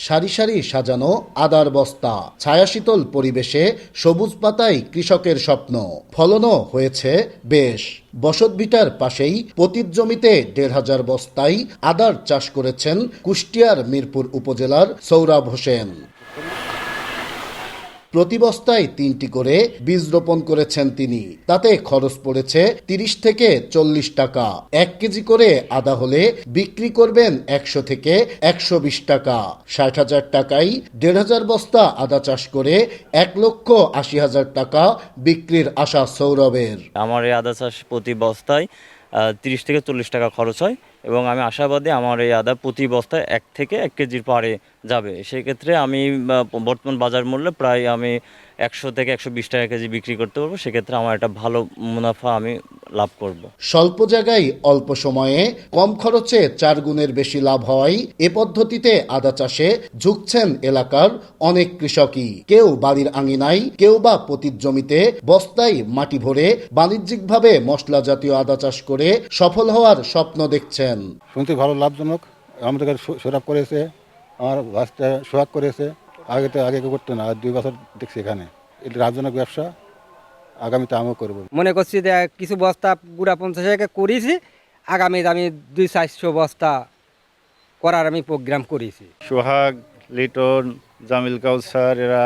সারি সারি সাজানো আদার বস্তা, ছায়াশীতল পরিবেশে সবুজ পাতায় কৃষকের স্বপ্ন। ফলনও হয়েছে বেশ। বসতভিটার পাশেই পতিত জমিতে ১৫০০ বস্তায় আদার চাষ করেছেন কুষ্টিয়ার মিরপুর উপজেলার সৌরভ হোসেন। প্রতি বস্তায় ৩টি করে বীজ রোপণ করেছেন তিনি। তাতে খরচ পড়েছে ৩০ থেকে ৪০ টাকা। ১ কেজি করে আদা হলে বিক্রি করবেন ১০০ থেকে ১২০ টাকা। ৬০,০০০ টাকায় ১৫০০ বস্তা আদা চাষ করে ১,৮০,০০০ টাকা বিক্রির আশা সৌরভের। আমার এই আদা চাষ প্রতি বস্তায় ৩০ থেকে ৪০ টাকা খরচ হয় এবং আমি আশাবাদী আমার এই আদা প্রতি বস্তায় ১ থেকে ১ কেজির পারে যাবে। সেক্ষেত্রে আমি বর্তমান বাজার মূল্যে প্রায় আমি ১০০ থেকে ১২০ টাকা কেজি বিক্রি করতে পারবো। সেক্ষেত্রে আমার একটা ভালো মুনাফা আমি লাভ করব। স্বল্প জায়গায় অল্প সময়ে কম খরচে ৪ গুণের বেশি লাভ হওয়ায় এ পদ্ধতিতে আদা চাষে ঝুঁকছেন এলাকার অনেক কৃষকই। কেউ বাড়ির আঙিনায়, কেউ বা পতিত জমিতে বস্তায় মাটি ভরে বাণিজ্যিকভাবে মশলা জাতীয় আদা চাষ করে সফল হওয়ার স্বপ্ন দেখছেন। শুনতে ভালো লাভজনক। আমাদের সোরাব করেছে, আমার ভাষটা সোহাগ করেছে। আগে করতো না, আর 2 বছর দেখছি এখানে। এটা লাভজনক ব্যবসা, আগামীতে আমিও করবো। মনে করছি যে কিছু বস্তা পুরা 50 টাকা করেছি, আগামীতে আমি 200-400 বস্তা করার আমি প্রোগ্রাম করেছি। সোহাগ, লিটন, জামিল কাউসার এরা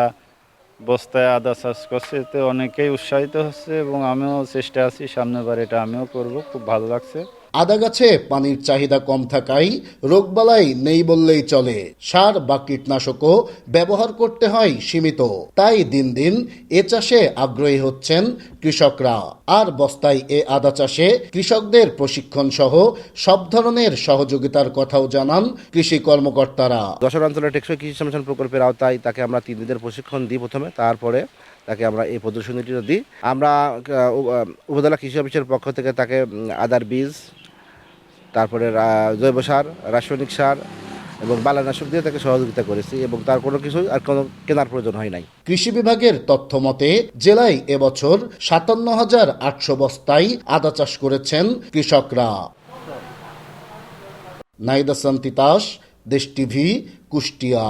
বস্তায় আদা চাষ করছে, এতে অনেকেই উৎসাহিত হচ্ছে এবং আমিও চেষ্টা আছি সামনেবার এটা আমিও করব। খুব ভালো লাগছে। আদা গাছে পানির চাহিদা কম থাকায় রোগবালাই নেই বললেই চলে। সার বা কীটনাশকও ব্যবহার করতে হয় সীমিত। তাই দিন দিন এ চাষে আগ্রহী হচ্ছেন কৃষকরা। আর বস্তায় এ আদা চাষে কৃষকদের প্রশিক্ষণ সহ সব ধরনের সহযোগিতার কথাও জানান কৃষি কর্মকর্তারা। যশোর অঞ্চলের টেকসই কৃষি সম্মেলন প্রকল্পের আওতায় তাকে আমরা 3 দিনের প্রশিক্ষণ দিই প্রথমে, তারপরে তাকে আমরা এই প্রদর্শনীটিও দিই। আমরা উপজেলা কৃষি অফিসের পক্ষ থেকে তাকে আদার বীজ, তারপরে জৈব সার, রাসায়নিক সার এবং বালানাশক দিয়ে তাকে সহযোগিতা করেছি এবং তার কোনো কিছুই আর কোনো কেনার প্রয়োজন হয় নাই। কৃষি বিভাগের তথ্য মতে জেলায় এবছর ৫৭,৮০০ বস্তায় আদা চাষ করেছেন কৃষকরা। নাইদা সান্তিতাস, দেশ টিভি, কুষ্টিয়া।